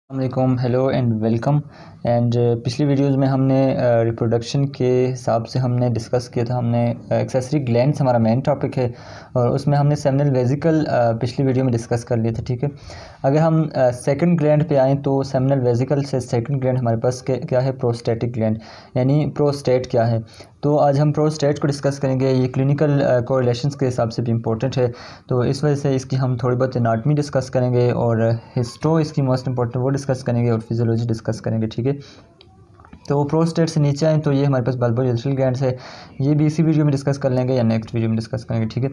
अस्सलामुअलैकुम, hello and welcome. पिछली videos में हमने रिप्रोडक्शन के हिसाब से हमने डिस्कस किया था। हमने एक्सेसरी ग्लैंड्स हमारा मेन टॉपिक है और उसमें हमने सेमिनल वेसिकल पिछली वीडियो में डिस्कस कर लिए थे। ठीक है, अगर हम सेकंड ग्लैंड पे आएँ तो सेमिनल वेसिकल से सेकंड ग्लैंड हमारे पास क्या है, प्रोस्टेटिक ग्लैंड, यानी प्रोस्टेट क्या है। तो आज हम प्रोस्टेट को डिस्कस करेंगे। ये क्लिनिकल कोरिलेशंस के हिसाब से भी इम्पोर्टेंट है, तो इस वजह से इसकी हम थोड़ी बहुत एनाटमी डिस्कस करेंगे और हिस्टो इसकी मोस्ट इंपॉर्टेंट वो डिस्कस करेंगे और फिजियोलॉजी डिस्कस करेंगे। ठीक है, तो प्रोस्टेट से नीचे आए तो ये हमारे पास बल्बोयूरेथ्रल ग्लैंड्स है। ये भी इसी वीडियो में डिस्कस कर लेंगे या नेक्स्ट वीडियो में डिस्कस करेंगे। ठीक है,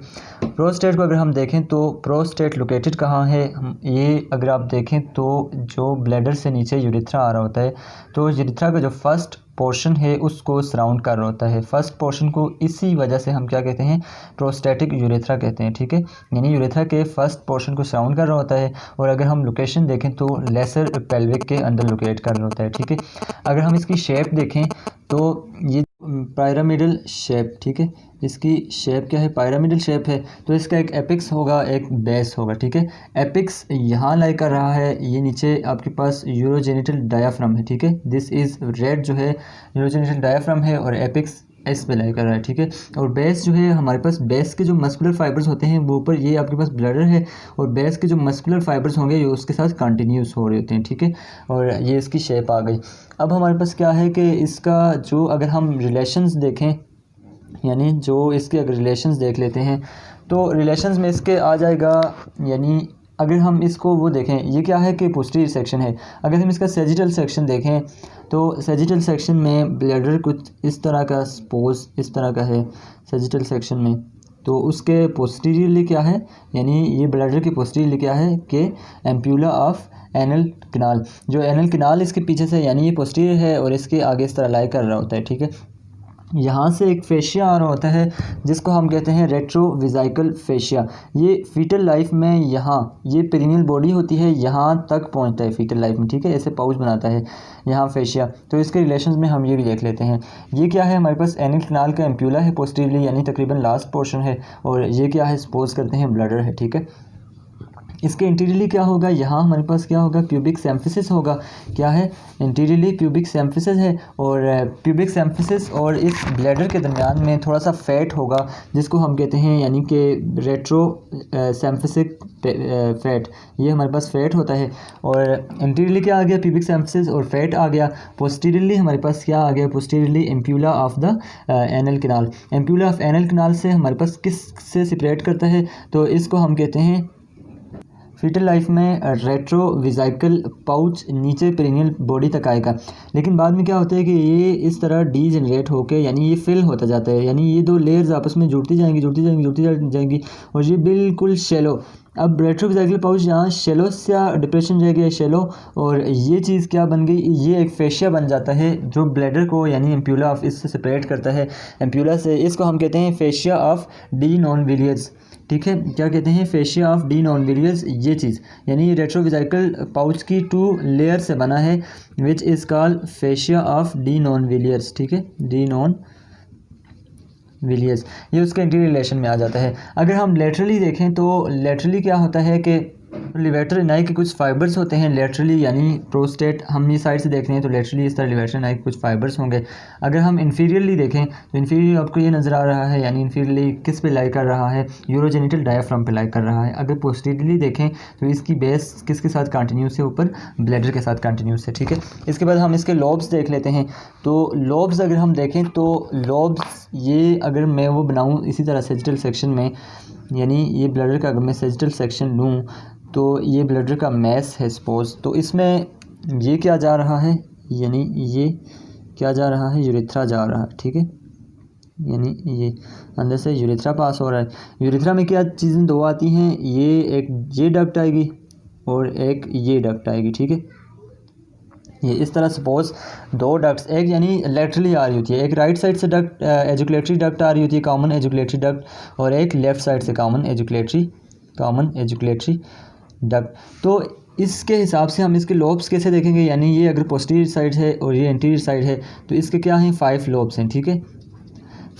प्रोस्टेट को अगर हम देखें तो प्रोस्टेट लोकेटेड कहाँ है, ये अगर आप देखें तो जो ब्लैडर से नीचे यूरिथ्रा आ रहा होता है, तो यूरिथ्रा का जो फर्स्ट पोर्शन है उसको सराउंड कर रहा होता है। फर्स्ट पोर्शन को इसी वजह से हम क्या कहते हैं, प्रोस्टेटिक यूरेथ्रा कहते हैं। ठीक है, यानी यूरेथ्रा के फर्स्ट पोर्शन को सराउंड कर रहा होता है और अगर हम लोकेशन देखें तो लेसर पेल्विक के अंदर लोकेट कर रहा होता है। ठीक है, अगर हम इसकी शेप देखें तो ये पिरामिडल शेप, ठीक है, इसकी शेप क्या है, पिरामिडल शेप है। तो इसका एक एपिक्स होगा, एक बेस होगा। ठीक है, एपिक्स यहाँ लाई कर रहा है, ये नीचे आपके पास यूरोजेनिटल डायाफ्राम है। ठीक है, दिस इज़ रेड जो है यूरोजेनिटल डायाफ्राम है और एपिक्स इस पे लाई कर रहा है। ठीक है, और बेस जो है हमारे पास, बेस के जो मस्कुलर फाइबर्स होते हैं वो ऊपर, ये आपके पास ब्लडर है और बेस के जो मस्कुलर फाइबर्स होंगे ये उसके साथ कंटिन्यूस हो रहे होते हैं। ठीक है, और ये इसकी शेप आ गई। अब हमारे पास क्या है कि इसका जो अगर हम रिलेशंस देखें, यानी जो इसके अगर रिलेशंस देख लेते हैं तो रिलेशंस में इसके आ जाएगा, यानी अगर हम इसको वो देखें, ये क्या है कि पोस्टीरियर सेक्शन है। अगर हम इसका सेजिटल सेक्शन देखें तो सेजिटल सेक्शन में ब्लैडर कुछ इस तरह का, सपोज इस तरह का है सेजिटल सेक्शन में, तो उसके पोस्टीरियरली क्या है, यानी ये ब्लैडर के पोस्टीरियरली क्या है कि एम्प्यूला ऑफ एनल कैनाल। जो एनल कैनाल इसके पीछे से, यानी ये पोस्टीरियर है और इसके आगे इस तरह लाई कर रहा होता है। ठीक है, यहाँ से एक फेशिया आ रहा होता है जिसको हम कहते हैं रेट्रोविजाइकल फेशिया। ये फीटल लाइफ में यहाँ ये पेरिनियल बॉडी होती है, यहाँ तक पहुँचता है फीटल लाइफ में। ठीक है, ऐसे पाउच बनाता है यहाँ फेशिया। तो इसके रिलेशंस में हम ये भी देख लेते हैं। ये क्या है, हमारे पास एनल कैनाल का एम्प्यूला है पोस्टीरियरली, यानी तकरीबन लास्ट पोर्शन है, और ये क्या है, सपोज करते हैं ब्लडर है। ठीक है, इसके इंटीरियरली क्या होगा, यहाँ हमारे पास क्या होगा, प्यूबिक सिम्फिसिस होगा। क्या है, इंटीरियरली प्यूबिक सिम्फिसिस है और प्यूबिक सिम्फिसिस और इस ब्लैडर के दरमियान में थोड़ा सा फैट होगा जिसको हम कहते हैं, यानी कि रेट्रो सिम्फिसिक फैट। ये हमारे पास फैट होता है और इंटीरियरली क्या आ गया, प्यूबिक सिम्फिसिस और फैट आ गया। पोस्टीरियरली हमारे पास क्या आ गया, posteriorly ampulla of the anal canal. Ampulla of anal canal से हमारे पास किस से सेपरेट करता है, तो इसको हम कहते हैं फीटल लाइफ में रेट्रोविजाइकल पाउच नीचे पेरिनियल बॉडी तक आएगा। लेकिन बाद में क्या होता है कि ये इस तरह डी जनरेट होकर, यानी ये फिल होता जाता है, यानी ये दो लेयर्स आपस में जुड़ती जाएंगी और ये बिल्कुल शेलो। अब रेट्रोविजाइकल पाउच यहाँ शेलो से डिप्रेशन रह गया, शेलो, और ये चीज़ क्या बन गई, ये एक फेशिया बन जाता है जो ब्लैडर को, यानी एम्प्यूला ऑफ इससे सेपरेट करता है एम्प्यूला से। इसको हम कहते हैं fascia of D non Villiers. ठीक है, क्या कहते हैं, fascia of D non Villiers. ये चीज़ यानी रेट्रोविजाइकल पाउच की 2 लेयर से बना है, which is called fascia of D non Villiers. ठीक है, डी नॉन विलियर्स, ये उसके इंटीरियर रिलेशन में आ जाता है। अगर हम लेटरली देखें तो लेटरली क्या होता है कि लिवेटर इनाई के कुछ फाइबर्स होते हैं लेटरली, यानी प्रोस्टेट हम ये साइड से देख रहे हैं तो लेटरली इस तरह लिवेटर इनाई के कुछ फाइबर्स होंगे। अगर हम इन्फीरियरली देखें तो इन्फीरियर आपको ये नज़र आ रहा है, यानी इन्फीरियरली किस पे लाई कर रहा है, यूरोजेनिटल डायाफ्राम पे लाई कर रहा है। अगर पोस्टीरियरली देखें तो इसकी बेस किसके साथ कंटिन्यूस है, ऊपर ब्लैडर के साथ कंटिन्यूस है। ठीक है, इसके बाद हम इसके लोब्स देख लेते हैं। तो लोब्स अगर हम देखें तो लोब्स, ये अगर मैं वो बनाऊँ इसी तरह सेजिटल सेक्शन में, यानी ये ब्लैडर का अगर मैं सेजिटल सेक्शन लूँ तो ये ब्लैडर का मैस है सपोज, तो इसमें ये क्या जा रहा है, यानी ये क्या जा रहा है, यूरेथ्रा जा रहा है। ठीक है, यानी ये अंदर से यूरेथ्रा पास हो रहा है। यूरेथ्रा में क्या चीज़ें दो आती हैं, ये एक ये डक्ट आएगी और एक ये डक्ट आएगी। ठीक है, ये इस तरह सपोज 2 डक्ट्स, एक यानी लेटरली आ रही होती है, एक राइट साइड से डक्ट एजुकुलेटरी डक्ट आ रही होती है, कॉमन एजुकुलेटरी डक्ट, और एक लेफ़्ट साइड से कॉमन एजुकुलेटरी डक्ट। तो इसके हिसाब से हम इसके लोब्स कैसे देखेंगे, यानी ये अगर पोस्टीरियर साइड है और ये इंटीरियर साइड है तो इसके क्या हैं, 5 लोब्स हैं। ठीक है,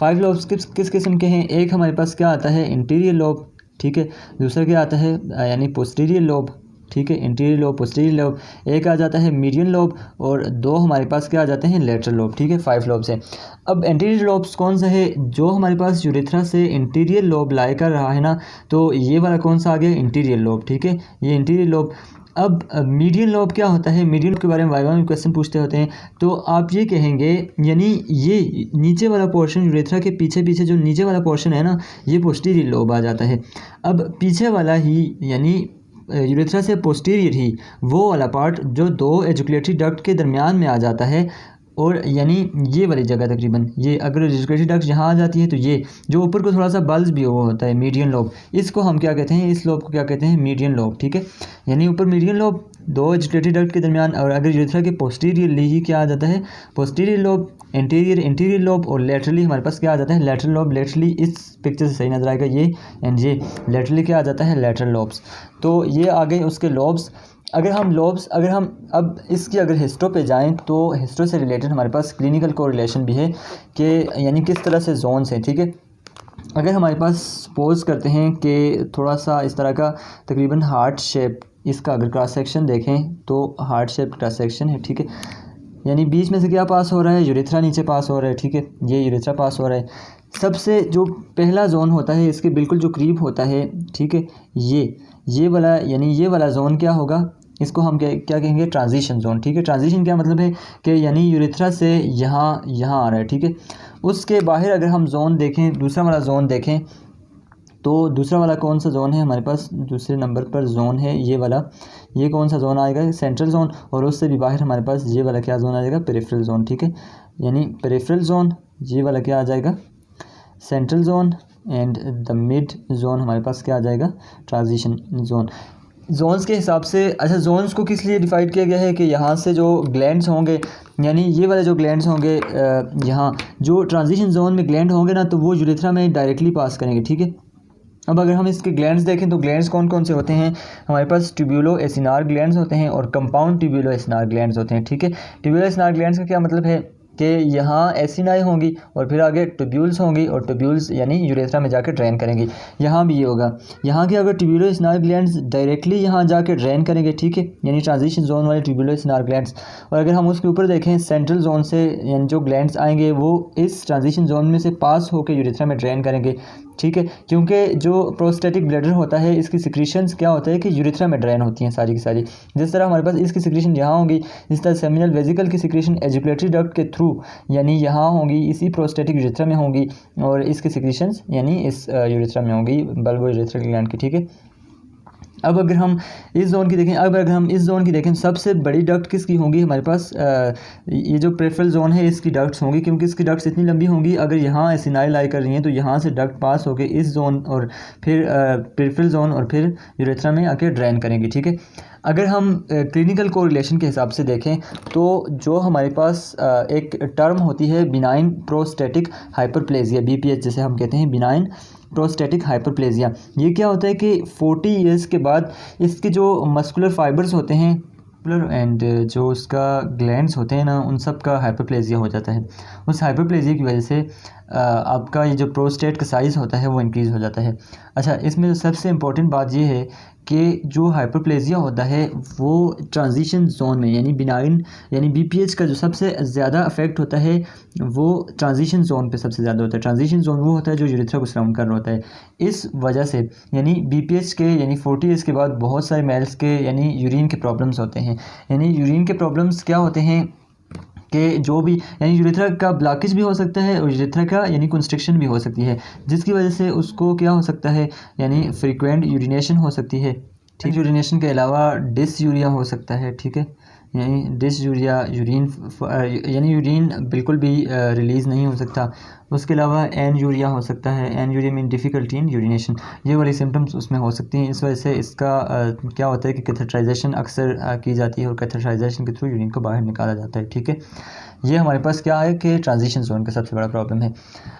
5 लोब्स किस किस्म के हैं, एक हमारे पास क्या आता है, इंटीरियर लोब। ठीक है, दूसरा क्या आता है, यानी पोस्टीरियर लोब। ठीक है, इंटीरियर लोब, पोस्टीरियर लोब, एक आ जाता है मीडियन लोब और 2 हमारे पास क्या आ जाते हैं लेटरल लोब, ठीक है, 5 लोब्स है। अब इंटीरियर लोब्स कौन सा है, जो हमारे पास यूरेथ्रा से इंटीरियर लोब लाई कर रहा है ना, तो ये वाला कौन सा आ गया, इंटीरियर लोब, ठीक है, ये इंटीरियर लोब। अब मीडियन लोब क्या होता है, मीडियन लोब के बारे में वाइवा में क्वेश्चन पूछते होते हैं, तो आप ये कहेंगे यानी ये नीचे वाला पोर्शन यूरेथ्रा के पीछे पीछे जो नीचे वाला पोर्शन है ना, ये पोस्टीरियर लोब आ जाता है। अब पीछे वाला ही यानी यूरेथ्रा से पोस्टीरियर ही वो वाला पार्ट जो 2 एजुकुलेटरी डक्ट के दरमियान में आ जाता है, और यानी ये वाली जगह तकरीबन, ये अगर एजुकेटरी डक्ट यहाँ आ जाती है तो ये जो ऊपर को थोड़ा सा बल्ज भी हुआ होता है मीडियन लोब, इसको हम क्या कहते हैं, इस लोब को क्या कहते हैं, मीडियन लोब, ठीक है। यानी ऊपर मीडियन लोब 2 एजुकेटरी डक्ट के दरमियान, और अगर यूरेथ्रा के पोस्टीरियरली ही क्या आ जाता है, पोस्टीरियर लोब, इंटीरियर लोब, और लेटरली हमारे पास क्या आ जाता है, लेटरल लोब। लेटरली इस पिक्चर से सही नजर आएगा ये, एंड ये लेटरली क्या आ जाता है, लेटरल लोब्स। तो ये आ गए उसके लोब्स। अगर हम अब इसकी अगर हिस्टो पे जाएं तो हिस्टो से रिलेटेड हमारे पास क्लिनिकल कोरिलेशन भी है कि यानी किस तरह से जोन्स हैं, ठीक है। अगर हमारे पास सपोज करते हैं कि थोड़ा सा इस तरह का तकरीबन हार्ट शेप, इसका अगर क्रॉस सेक्शन देखें तो हार्ट शेप क्रॉस सेक्शन है, ठीक है। यानी बीच में से क्या पास हो रहा है, यूरेथ्रा नीचे पास हो रहा है, ठीक है, ये यूरेथ्रा पास हो रहा है। सबसे जो पहला जोन होता है इसके बिल्कुल जो करीब होता है, ठीक है, ये वाला, यानी ये वाला जोन क्या होगा, इसको हम क्या कहेंगे, ट्रांजिशन जोन, ठीक है। ट्रांजिशन क्या मतलब है कि यानी यूरेथ्रा से यहाँ आ रहा है, ठीक है। उसके बाहर अगर हम जोन देखें, दूसरा वाला जोन देखें, तो दूसरा वाला कौन सा जोन है हमारे पास, दूसरे नंबर पर जोन है ये वाला, ये कौन सा जोन आएगा, सेंट्रल जोन। और उससे भी बाहर हमारे पास ये वाला क्या जोन आ जाएगा, पेरिफेरल जोन, ठीक है। यानी पेरिफेरल जोन, ये वाला क्या आ जाएगा, central zone, and the mid zone हमारे पास क्या आ जाएगा, ट्रांजिशन जोन। जोन्स के हिसाब से, अच्छा जोन्स को किस लिए डिवाइड किया गया है कि यहाँ से जो ग्लैंड्स होंगे, यानी ये वाले जो ग्लैंड्स होंगे, यहाँ जो ट्रांजिशन जोन में ग्लैंड होंगे ना, तो वो यूरेथ्रा में डायरेक्टली पास करेंगे, ठीक है। अब अगर हम इसके ग्लैंड्स देखें तो ग्लैंड्स कौन कौन से होते हैं, हमारे पास ट्यूब्यूलो एसिनार ग्लैंड्स होते हैं और कंपाउंड ट्यूब्यूलो एसिनार ग्लैंड्स होते हैं, ठीक है। ट्यूब्यूलो एसिनार ग्लैंड्स का क्या मतलब है कि यहाँ एसिनाई होंगी और फिर आगे ट्यूब्यूल्स होंगी, और ट्यूब्यूल्स यानी यूरेथ्रा में जाकर ड्रेन करेंगी। यहाँ भी ये होगा, यहाँ के अगर ट्यूब्यूलो एसिनार ग्लैंड्स डायरेक्टली यहाँ जाकर ड्रेन करेंगे, ठीक है, यानी ट्रांजिशन जोन वाले ट्यूब्यूलो एसिनार ग्लैंड्स। और अगर हम उसके ऊपर देखें सेंट्रल जोन से, यानी जो ग्लैंड्स आएंगे वो इस ट्रांजिशन जोन में से पास होकर यूरेथ्रा में ड्रेन करेंगे, ठीक है। क्योंकि जो प्रोस्टेटिक ब्लैडर होता है इसकी सिक्रीशंस क्या होता है कि यूरेथ्रा में ड्रेन होती हैं सारी की सारी। जिस तरह हमारे पास इसकी सिक्रीशन यहाँ होंगी, इस तरह सेमिनल वेजिकल की सिक्रीशन एजुकुलेटरी डक्ट के थ्रू यानी यहाँ होंगी, इसी प्रोस्टेटिक यूरेथ्रा में होंगी, और इसकी सिक्रीशंस यानी इस यूरेथ्रा में होंगी, बल्बो यूरेथ्रल ग्लैंड की, ठीक है। अब अगर हम इस जोन की देखें, अब अगर हम इस जोन की देखें, सबसे बड़ी डक्ट किसकी होंगी हमारे पास, ये जो पेरिफेरल जोन है इसकी डक्ट्स होंगी, क्योंकि इसकी डक्ट्स इतनी लंबी होंगी। अगर यहाँ एसिनाई लाई कर रही हैं तो यहाँ से डक्ट पास होकर इस जोन और फिर पेरिफेरल जोन और फिर यूरेथ्रा में आके ड्रेन करेंगी, ठीक है। अगर हम क्लिनिकल कोरिलेशन के हिसाब से देखें तो जो हमारे पास एक टर्म होती है बिनाइन प्रोस्टेटिक हाइपरप्लेजिया, BPH जिसे हम कहते हैं, बिनाइन प्रोस्टेटिक हाइपरप्लेजिया, ये क्या होता है कि 40 ईयर्स के बाद इसके जो मस्कुलर फाइबर्स होते हैं एंड जो उसका ग्लैंड्स होते हैं ना, उन सब का हाइपरप्लेजिया हो जाता है। उस हाइपरप्लेजिया की वजह से आपका ये जो प्रोस्टेट का साइज़ होता है वो इंक्रीज़ हो जाता है। अच्छा, इसमें सबसे इम्पॉर्टेंट बात ये है कि जो हाइपरप्लेजिया होता है वो ट्रांजिशन जोन में, यानी बिनाइन यानी BPH का जो सबसे ज़्यादा अफेक्ट होता है वो ट्रांजिशन जोन पे सबसे ज़्यादा होता है। ट्रांजिशन जोन वो होता है जो यूरेथ्रा को सराउंड कर रहा होता है। इस वजह से यानी BPH के यानी 40 ईयर्स के बाद बहुत सारे मेल्स के यानी यूरिन के प्रॉब्लम्स होते हैं। यानी यूरिन के प्रॉब्लम्स क्या होते हैं कि जो भी यानी यूरेथ्रा का ब्लॉकेज भी हो सकता है और यूरेथ्रा का यानी कंस्ट्रिक्शन भी हो सकती है, जिसकी वजह से उसको क्या हो सकता है, यानी फ्रीक्वेंट यूरिनेशन हो सकती है, ठीक। यूरिनेशन के अलावा डिसयूरिया हो सकता है, ठीक है, यानी डिसयूरिया यूरिन यानी यूरिन बिल्कुल भी रिलीज़ नहीं हो सकता। उसके अलावा एनयूरिया हो सकता है, एनयूरिया मीन डिफ़िकल्टी इन यूरिनेशन, ये वाली सिम्टम्स उसमें हो सकती हैं। इस वजह से इसका क्या होता है कि कैथेटराइजेशन अक्सर की जाती है और कैथेटराइजेशन के थ्रू यूरिन को बाहर निकाला जाता है, ठीक है। ये हमारे पास क्या है कि ट्रांजिशन जोन का सबसे बड़ा प्रॉब्लम है।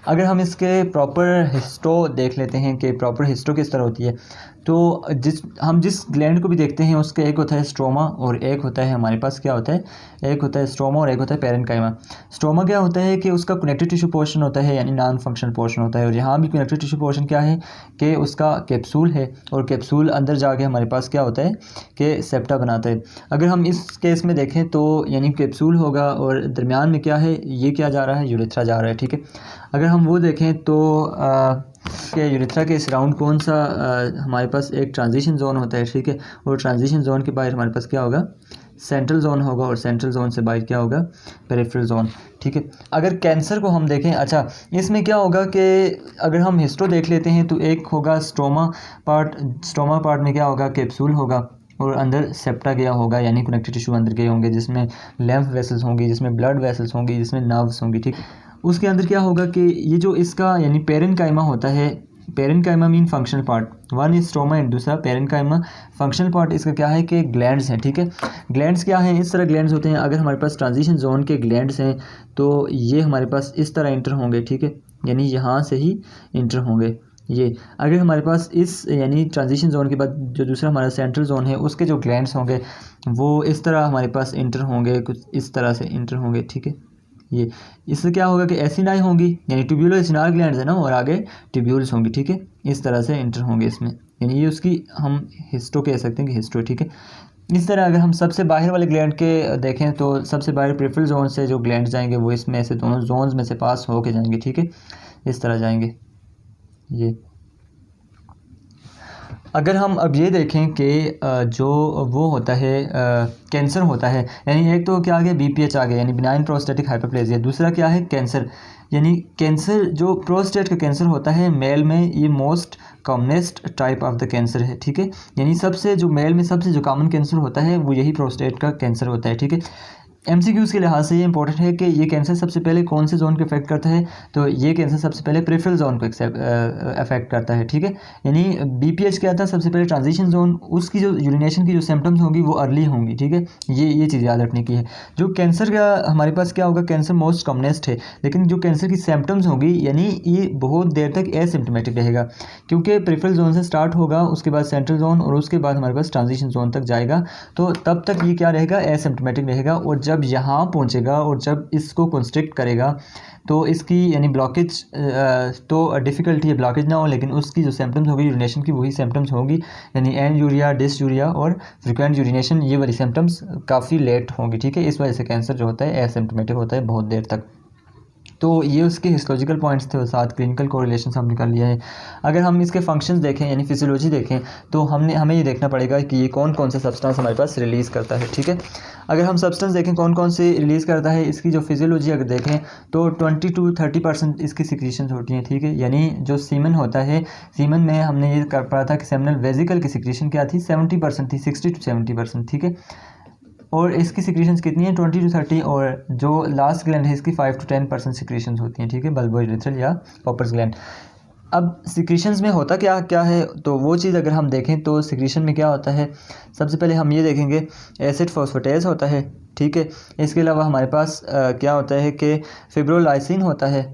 अगर हम इसके प्रॉपर हिस्टो देख लेते हैं कि प्रॉपर हिस्टो किस तरह होती है, तो जिस ग्लैंड को भी देखते हैं उसका एक होता है स्ट्रोमा और एक होता है हमारे पास क्या होता है, एक होता है स्ट्रोमा और एक होता है पेरेन्काइमा। स्ट्रोमा क्या होता है कि उसका कनेक्टिव टिश्यू पोर्शन होता है, यानी नॉन फंक्शनल पोर्शन होता है, और यहाँ भी कनेक्टिव टिश्यू पोर्शन क्या है कि उसका कैप्सूल है, और कैप्सूल अंदर जाके हमारे पास क्या होता है कि सेप्टा बनाता है। अगर हम इस केस में देखें तो यानी कैप्सूल होगा और दरमियान में क्या है, ये क्या जा रहा है, यूरेथ्रा जा रहा है, ठीक है। अगर हम वो देखें तो कि यूरेथ्रा के सराउंड कौन सा हमारे पास एक ट्रांजिशन जोन होता है, ठीक है, और ट्रांजिशन जोन के बाहर हमारे पास क्या होगा, सेंट्रल जोन होगा, और सेंट्रल जोन से बाहर क्या होगा, पेरिफेरल जोन, ठीक है। अगर कैंसर को हम देखें, अच्छा इसमें क्या होगा कि अगर हम हिस्टो देख लेते हैं तो एक होगा स्ट्रोमा पार्ट में क्या होगा, कैप्सूल होगा और अंदर सेप्टा गया होगा, यानी कनेक्टिव टिश्यू अंदर गए होंगे, जिसमें लैम्फ वेसल्स होंगी, जिसमें ब्लड वेसल्स होंगी, जिसमें नर्व्स होंगी, ठीक। उसके अंदर क्या होगा कि ये जो इसका यानी पेरेन्काइमा होता है, parenchyma mean functional part, one is stroma and दूसरा पेरेन्काइमा। फंक्शनल पार्ट इसका क्या है कि ग्लैंड्स हैं, ठीक है। ग्लैंड्स क्या हैं, इस तरह ग्लैंड्स होते हैं। अगर हमारे पास ट्रांजिशन जोन के ग्लैंड्स हैं तो ये हमारे पास इस तरह इंटर होंगे, ठीक है, यानी यहाँ से ही इंटर होंगे ये। अगर हमारे पास इस यानी ट्रांजिशन जोन के बाद जो दूसरा हमारा सेंट्रल जोन है उसके जो ग्लैंड्स होंगे वो इस तरह हमारे पास इंटर होंगे, कुछ इस तरह से इंटर होंगे, ठीक है। ये इससे क्या होगा कि एसिनाई होंगी, यानी ट्यूब्यूलो एसिनार ग्लैंड्स है ना, और आगे ट्यूब्यूल्स होंगी, ठीक है, इस तरह से इंटर होंगे इसमें, यानी ये उसकी हम हिस्टो कह सकते हैं कि हिस्टो, ठीक है। इस तरह अगर हम सबसे बाहर वाले ग्लैंड के देखें तो सबसे बाहर पेरिफेरल जोन से जो ग्लैंड जाएंगे वो इसमें से दोनों जोन्स में से पास होके जाएंगे, ठीक है, इस तरह जाएंगे ये। अगर हम अब ये देखें कि जो वो होता है कैंसर होता है, यानी एक तो क्या आ गया, BPH आ गया, यानी बिनाइन प्रोस्टेटिक हाइपरप्लेजिया। दूसरा क्या है, कैंसर, यानी कैंसर जो प्रोस्टेट का कैंसर होता है मेल में, ये most commonest type of the cancer है, ठीक है, यानी सबसे जो मेल में सबसे जो कॉमन कैंसर होता है वो यही प्रोस्टेट का कैंसर होता है, ठीक है। MCQs के लिहाज से ये इंपॉर्टेंट है कि ये कैंसर सबसे पहले कौन से जोन को इफेक्ट करता है, तो ये कैंसर सबसे पहले पेरिफेरल जोन को अफेक्ट करता है, ठीक है। यानी BPH क्या था, सबसे पहले ट्रांजिशन जोन, उसकी जो यूरिनेशन की जो सिम्टम्स होंगी वो अर्ली होंगी, ठीक है, ये चीज़ याद रखने की है। जो कैंसर का हमारे पास क्या होगा, कैंसर मोस्ट कॉमनेस्ट है, लेकिन जो कैंसर की सिम्टम्स होंगी यानी ये बहुत देर तक एसिम्टोमेटिक रहेगा, क्योंकि पेरिफेरल जोन से स्टार्ट होगा, उसके बाद सेंट्रल जोन, और उसके बाद हमारे पास ट्रांजिशन जोन तक जाएगा, तो तब तक ये क्या रहेगा, एसिम्टोमेटिक रहेगा। और जब यहाँ पहुँचेगा और जब इसको कंस्ट्रिक्ट करेगा तो इसकी यानी ब्लॉकेज, तो डिफ़िकल्टी है ब्लॉकेज ना हो, लेकिन उसकी जो सिम्टम्स होगी यूरिनेशन की वही सिम्टम्स होगी, यानी एनयूरिया, डिसयूरिया और फ्रिक्वेंट यूरिनेशन, ये वाली सिम्टम्स काफ़ी लेट होंगी, ठीक है। इस वजह से कैंसर जो होता है एसिम्टोमेटिक होता है बहुत देर तक। तो ये उसके हिस्टोलॉजिकल पॉइंट्स थे और साथ क्लिनिकल कोरिलेशन हमने कर लिया है। अगर हम इसके फंक्शंस देखें यानी फिजियोलॉजी देखें तो हमें ये देखना पड़ेगा कि ये कौन कौन सा सब्सटेंस हमारे पास रिलीज़ करता है, ठीक है। अगर हम सब्सटेंस देखें कौन कौन से रिलीज़ करता है, इसकी जो फिजियोलॉजी अगर देखें तो 20 to 30% इसकी सिक्रीशंस होती हैं, ठीक है। यानी जो सीमन होता है, सीमन में हमने ये कर पड़ा था कि सेमिनल वेजिकल की सिक्रीशन क्या थी, 70% थी, 60 to 70%, ठीक है। और इसकी सिक्रीशंस कितनी है, 20 to 30, और जो लास्ट ग्लैंड है इसकी 5 to 10% सिक्रीशंस होती हैं, ठीक है, बल्बोइरेथ्रल या कॉपर्स ग्लैंड। अब सिक्रीशंस में होता क्या क्या है, तो वो चीज़ अगर हम देखें तो सिक्रीशन में क्या होता है, सबसे पहले हम ये देखेंगे एसिड फॉस्फेटेज होता है, ठीक है। इसके अलावा हमारे पास क्या होता है कि फिब्रोलाइसिन होता है,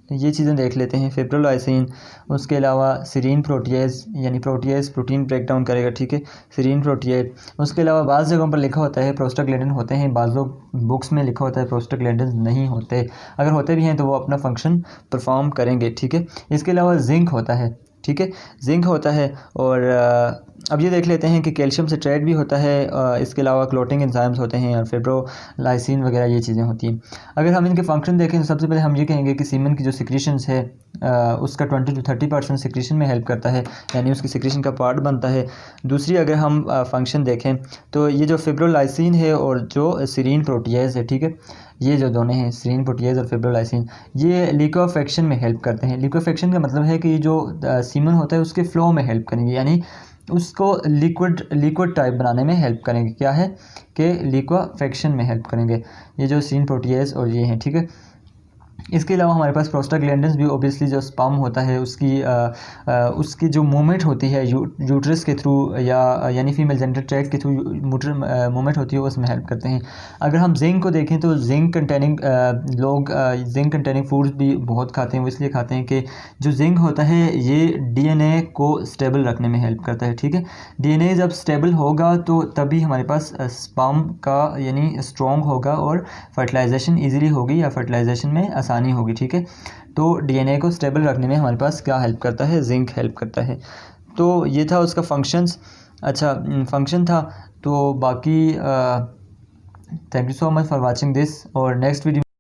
ये चीज़ें देख लेते हैं, फिब्रोलाइसिन। उसके अलावा सीरीन प्रोटीएज, यानी प्रोटीएज प्रोटीन ब्रेक डाउन करेगा, ठीक है, सीरीन प्रोटीएज। उसके अलावा बाज़ जगहों पर लिखा होता है प्रोस्टाग्लैंडिन होते हैं, बाज़ बुक्स में लिखा होता है प्रोस्टाग्लैंडिन नहीं होते, अगर होते भी हैं तो वो अपना फंक्शन परफॉर्म करेंगे, ठीक है। इसके अलावा जिंक होता है, ठीक है, जिंक होता है। और अब ये देख लेते हैं कि कैल्शियम सिट्रेट भी होता है, इसके अलावा क्लोटिंग एंजाइम्स होते हैं और फिब्रोलाइसिन वगैरह ये चीज़ें होती हैं। अगर हम इनके फंक्शन देखें तो सबसे पहले हम ये कहेंगे कि सीमन की जो सिक्रीशंस है उसका 20 to 30% सिक्रीशन में हेल्प करता है, यानी उसकी सिक्रीशन का पार्ट बनता है। दूसरी अगर हम फंक्शन देखें तो ये जो फिब्रोलाइसिन है और जो सीरीन प्रोटीएज है, ठीक है, ये जो दोनों हैं सीरीन प्रोटीएज और फिब्रोलाइसिन, ये लिक्विफेक्शन में हेल्प करते हैं। लिक्विफेक्शन का मतलब है कि जो सीमन होता है उसके फ्लो में हेल्प करेंगे, यानी उसको लिक्विड टाइप बनाने में हेल्प करेंगे। क्या है कि लिक्विफेक्शन में हेल्प करेंगे, ये जो सीरीन प्रोटीएज और ये हैं, ठीक है। इसके अलावा हमारे पास प्रोस्टाग्लैंडिन्स भी ऑब्वियसली जो स्पर्म होता है उसकी जो मूवमेंट होती है यूट्रस के थ्रू यानी फीमेल जेनिटल ट्रैक्ट के थ्रू मूवमेंट होती है, उसमें हेल्प करते हैं। अगर हम जिंक को देखें तो जिंक कंटेनिंग लोग जिंक कंटेनिंग फूड्स भी बहुत खाते हैं। वो इसलिए खाते हैं कि जो जिंक होता है ये डीएनए को स्टेबल रखने में हेल्प करता है। ठीक है, डीएनए जब स्टेबल होगा तो तभी हमारे पास स्पर्म का यानी स्ट्रॉन्ग होगा और फर्टिलाइजेशन ईजिली होगी या फर्टिलाइजेशन में आसानी होगी। ठीक है, तो डीएनए को स्टेबल रखने में हमारे पास क्या हेल्प करता है, जिंक हेल्प करता है। तो ये था उसका फंक्शंस। अच्छा फंक्शन था, तो बाकी thank you so much for watching this, और नेक्स्ट वीडियो